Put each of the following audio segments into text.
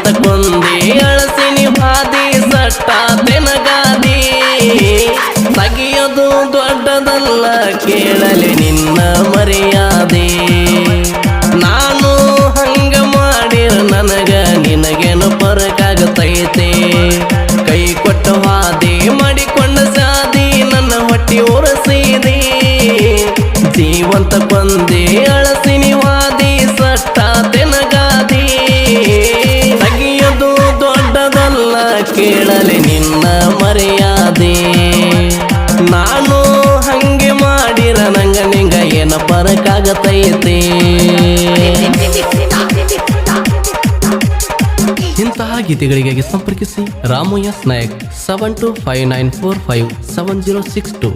ಜೀವಂತ ಕೊಂದಿ ಅಳಸಿನಿ ಹಾದಿ ಸಟ್ಟ ತೆನಗಾದಿ ತಗಿಯೋದು ದೊಡ್ಡದಲ್ಲ ಕೇಳಲಿ ನಿನ್ನ ಮರ್ಯಾದೆ ನಾನು ಹಂಗ ಮಾಡಿರ ನನಗ ನಿನಗೇನು ಪರಕಾಗತೈತೆ ಕೈ ಕೊಟ್ಟ ಹಾದಿ ಮಾಡಿಕೊಂಡ ಸಾದಿ ನನ್ನ ಹೊಟ್ಟಿ ಉರಸಿದಿ ಜೀವಂತ ಕೊಂದಿ ಅಳಸಿನಿ ಹಾದಿ ಸಟ್ಟ ತೆನಗಾದಿ ತಗಿಯೋದು ದೊಡ್ಡದಲ್ಲ ಕೇಳಲಿ ನಿನ್ನ ಮರ್ಯಾದೆ ನಾನು ಹಂಗೆ ಮಾಡಿರ ನಂಗ ನಿಂಗ ಏನ ಪರಕಾಗತೈತಿ ಇಂತಹ ಗೀತೆಗಳಿಗಾಗಿ ಸಂಪರ್ಕಿಸಿ ರಾಮು ಎಸ್ ನಾಯಕ್ 7259457062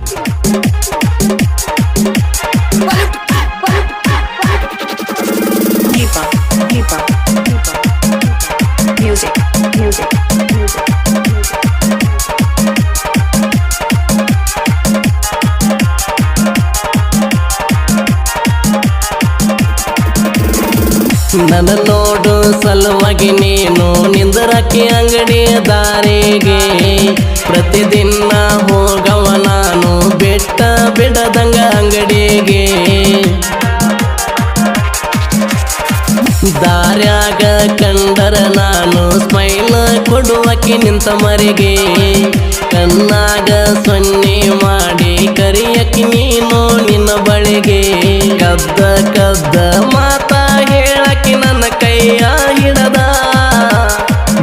ನನ್ನ ನೋಡು ಸಲುವಾಗಿ ನೀನು ನಿಂದರಕ್ಕೆ ಅಂಗಡಿಯ ದಾರಿಗೆ ಪ್ರತಿದಿನ ಹೋಗವ ನಾನು ಬೆಟ್ಟ ಬಿಡದಂಗ ಅಂಗಡಿಗೆ ದಾರ್ಯಾಗ ಕಂಡರ ನಾನು ಸ್ಮೈಲ್ ಕೊಡುವಕ್ಕೆ ನಿಂತ ಮರಿಗೆ ಕಣ್ಣಾಗ ಸೊನ್ನೆ ಮಾಡಿ ಕರಿಯಕ್ಕೆ ನೀನು ನಿನ್ನ ಬಳಿಗೆ ಕದ್ದ ಕದ್ದ ಮಾತಾ ಹೇಳಕ್ಕೆ ನನ್ನ ಕೈಯ ಹಿಡದ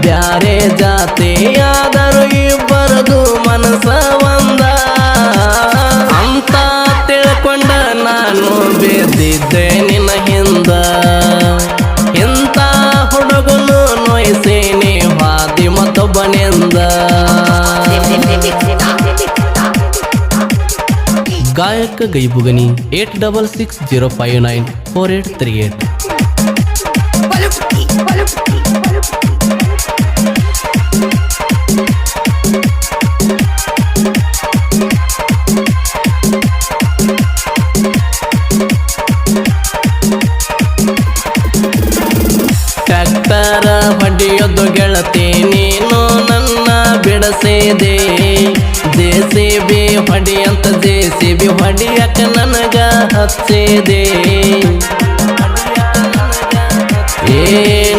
ಬ್ಯಾರೆ ಜಾತಿಯಾದರೂ ಇಬ್ಬರದು ಮನಸ ಒಂದ ಅಂತ ತಿಳ್ಕೊಂಡ ನಾನು ಬೇದಿದ್ದೆ ನಿನ್ನ ಹಿಂದ ಇಂಥ ಹುಡುಗನು ನೋಯಿಸೇನೆ ಹಾದಿ ಮತ್ತೊಬ್ಬನಿಂದ ಗಾಯಕ ಗೈಬುಗನಿ 8660594838 ಟ್ರ್ಯಾಕ್ಟರ ಹೊಡೆಯೋದು ಗೆಳತಿ ನೀನು ನನ್ನ ಬಿಡಸಿದೆ ಜೆಸಿಬಿ ಹೊಡಿಯಂತ ಜೆಸಿಬಿ ಹೊಡಿಯಕ ನನಗ ಹಚ್ಚಿದೆ ಏ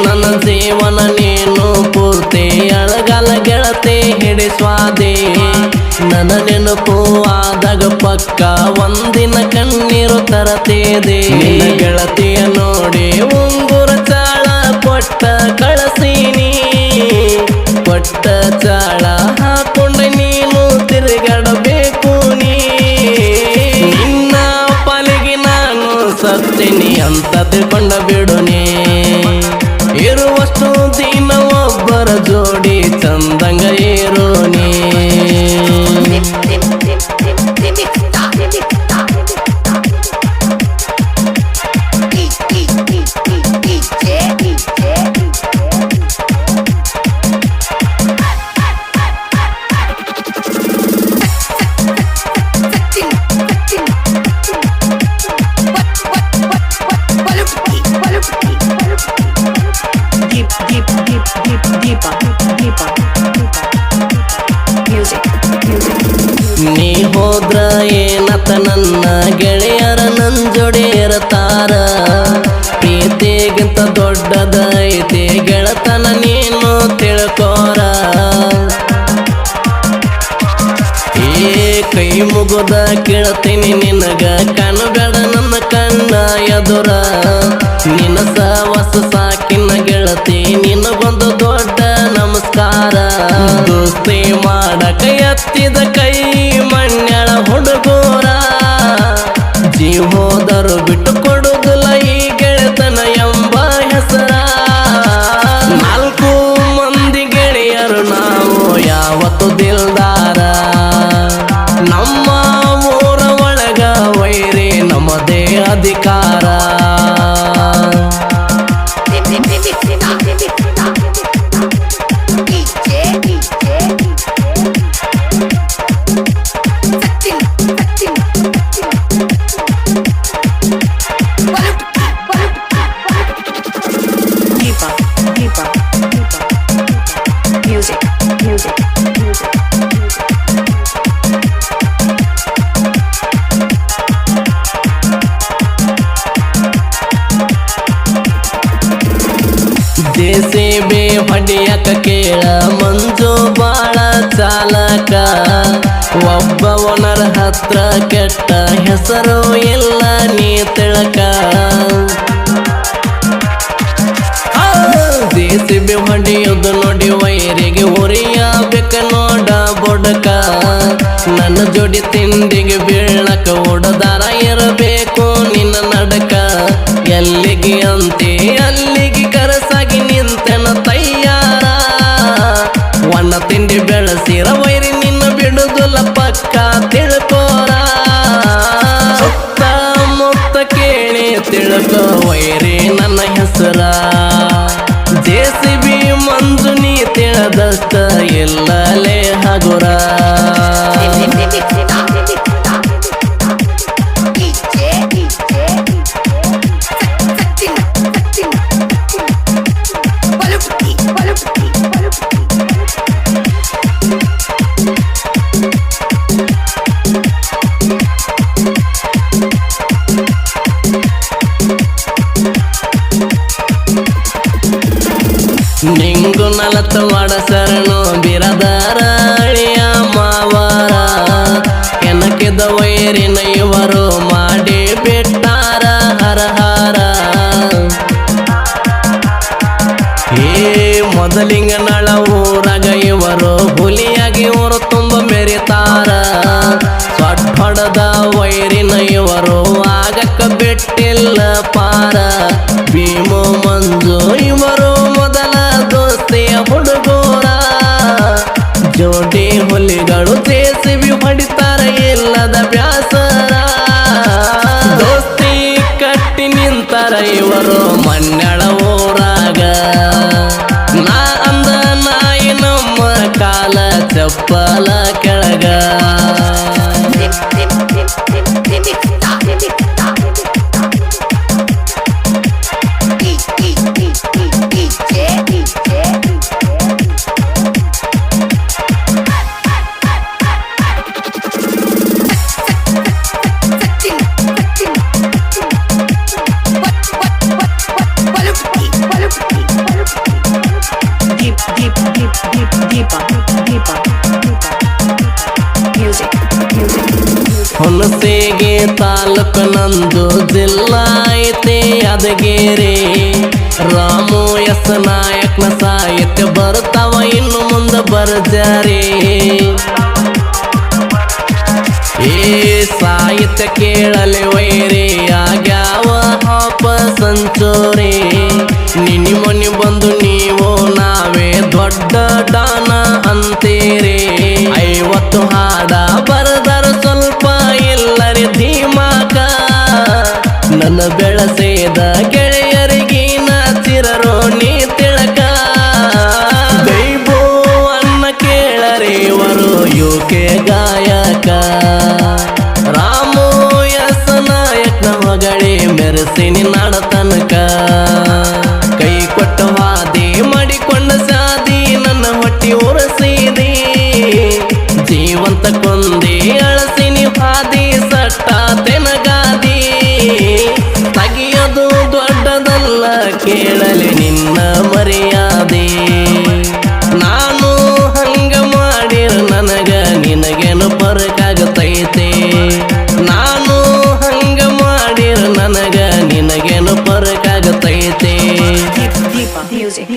ನನ್ನ ಜೀವನ ನೀನು ಪೂರ್ತಿ ಅಳಗಾಲ ಗೆಳತಿ ಹಿಡಿಸ್ವಾದೆ ನನ್ನ ನೆನಪು ಆದಾಗ ಪಕ್ಕ ಒಂದಿನ ಕಣ್ಣೀರು ತರತಿದೆ ಗೆಳತಿಯ ನೋಡಿ ಉಂಗುರ ಚಾಳ ಕೊಟ್ಟ ಕಳಸೀನಿ ಕೊಟ್ಟ ಚಾಳ ಹಾಕೊಂಡ ನೀನು ತಿರುಗಾಡಬೇಕು ನಿನ್ನ ಪಾಲಿಗೆ ನಾನು ಸತ್ತೀನಿ ಅಂತ ತಿಳ್ಕೊಂಡ ಬಿಡುನಿ ಇರುವಷ್ಟು ದಿನ ಒಬ್ಬರ ಜೋಡಿ ಚಂದಂಗ ಇರೋನಿ ನೀ ಹೋದ್ರ ಏನತ ನನ್ನ ಗೆಳೆಯರ ನನ್ ಜೋಡಿ ಇರತಾರ ಪ್ರೀತಿಗಿಂತ ದೊಡ್ಡದೈತಿ ಗೆಳತನ ನೀನು ತಿಳ್ಕೋರ ಏ ಕೈ ಮುಗುದ ಕೇಳ್ತೀನಿ ನಿನಗ ಕಾಣಬೇಡ ನನ್ನ ಕಣ್ಣ ಎದುರ ನಿನ್ನ ಸವಸ ಸಾಕಿನ ಗೆಳತಿ ನಿನಗೊಂದು ದೊಡ್ಡ ನಮಸ್ಕಾರ ದೋಸ್ತಿ ಮಾಡಕ ಎತ್ತಿದ ಕೈ ಮಣ್ಯಳ ಹುಡುಗೂರ ಜೀವ ಹೋದರು ಬಿಟ್ಟು ಕೊಡುದಿಲ್ಲ ಈ ಗೆಳೆತನ ಎಂಬ ಹೆಸರ ನಾಲ್ಕು ಮಂದಿ ಗೆಳೆಯರು ನಾವು ಯಾವತ್ತು ದಿಲ್ದಾರ ನಮ್ಮ ಊರ ಒಳಗ ವೈರಿ ನಮ್ಮದೇ ಅಧಿಕಾರ JCB ಹೊಡಿಯಕ ಕೇಳ ಮಂಜು ಬಾಳ ಚಾಲಕ ಒಬ್ಬ ಓನರ್ ಹತ್ರ ಕೆಟ್ಟ ಹೆಸರು ಇಲ್ಲ ನೀ ತಿಳಕ JCB ಹೊಡಿಯೋದು ನೋಡಿ ವೈರಿಗೆ ಉರಿಯಬೇಕ ನೋಡ ಬೊಡಕ ನನ್ನ ಜೋಡಿ ತಿಂಡಿಗೆ ಬೀಳಕ ಉಡದಾರ ಇರಬೇಕು ನಿನ್ನ ನಡಕ ಎಲ್ಲಿಗೆ ಅಂತೆ ಅಲ್ಲಿಗೆ ಕರಸಾಗಿ ನಿಂತೆನ ತಯ್ಯಾರ ಒಣ್ಣ ತಿಂಡಿ ಬೆಳಸಿರ ವೈರಿ ನಿನ್ನ ಬಿಡುದಿಲ್ಲ ಪಕ್ಕ ತಿಳ್ಕೋರ ಸುತ್ತ ಮುತ್ತ ಕೇಳಿ ತಿಳ್ಕೋ ವೈರಿ ನನ್ನ ಹೆಸರ JCB ಮಂಜು ನೀ ತಿಳದಷ್ಟ ಎಲ್ಲಲೇ ಹಗುರ ನಿಂಗು ನಲತ ಮಾಡ ಶರಣು ಬಿರದಾರ ಅಳಿಯ ಮಾವಾರ ಕೆನಕಿದ ವೈರಿನ ಇವರು ಮಾಡಿ ಬಿಟ್ಟಾರ ಹರಹಾರ ಮೊದಲಿಂಗನಳ ಊರಾಗ ಇವರು ಹುಲಿಯಾಗಿ ಊರು ತುಂಬ ಮೆರಿತಾರ ಸೊಡ್ಡದ ವೈರಿನ ಇವರು ಆಗಕ್ಕ ಬಿಟ್ಟಿಲ್ಲ ಪಾರ ಭೀಮು ಮಂಜು ಇವರು ಮೊದಲ ದೋಸ್ತಿಯ ಹುಡುಗೂರ ಜೋಡಿ ಹುಲಿಗಳು JCB ಹೊಡಿತಾರ ಇಲ್ಲದ ಬ್ಯಾಸರ ದೋಸ್ತಿ ಕಟ್ಟಿ ನಿಂತಾರ ಇವರು ಮನ್ನಳ ಊರಾಗ ನಾ ಅಂದ ನಾಯಿ ನಮ್ಮ ಕಾಲ ಚಪ್ಪಲ ಕೆಳಗ ಹುಣಸೇಗಿ ತಾಲೂಕು ನಂದು ಜಿಲ್ಲಾ ಐತಿ ಯಾದಗಿರಿ ರಾಮು ಎಸ್ ನಾಯಕ್ನ ಸಾಹಿತ್ಯ ಬರ್ತಾವ ಇನ್ನು ಮುಂದೆ ಬರ್ಜಾರಿ ಸಾಹಿತ್ಯ ಕೇಳಲಿ ವೈರಿ ಆಗ್ಯಾವ ಹಾಪ ಸಂಚೋರಿ ನಿನಿ ಮನಿ ಬಂದು ನೀವು ನಾವೇ ದೊಡ್ಡ ಡಾನ ಅಂತೀರಿ 50 ಹಾಡ ಬರದರ ಸ್ವಲ್ಪ ಇಲ್ಲರಿ ಧೀಮಾಕ ನನ್ನ ಬೆಳಸೇದ ಗೆಳೆಯರಿಗಿನ ಚಿರರೋ ನೀ ತಿಳಕ ದೈವೋ ಅನ್ನ ಕೇಳರಿ ಇವರು ಯೋಕೆ ಗಾಯಕ ರಾಮು ಎಸ್ ನಾಯಕ್ನ ಮಗಳಿ ಮೆರೆಸಿನಿ ನಾಡತನಕ ಕೈ ಕೊಟ್ಟ ಹಾದಿ ಮಾಡಿಕೊಂಡ ಸಾದಿ ನನ್ನ ಹೊಟ್ಟಿ ಉರಸಿದಿ ಜೀವಂತ ಕೊಂದಿ ಅಳಸಿನಿ ಹಾದಿ ಸಟ್ಟ ತೆನಗಾದಿ ತಗಿಯೋದು ದೊಡ್ಡದಲ್ಲ ಕೇಳಲಿ ನಿನ್ನ ಮರ್ಯಾದೆ ನಾನು ಹಂಗ ಮಾಡಿರ ನನಗ ನಿನಗೇನು ಪರಕಾಗತೈತೆ ನಾನು ಹಂಗ ಮಾಡಿರ ನನಗ ನಿನಗೇನು ಪರಕಾಗತೈತೆ Music.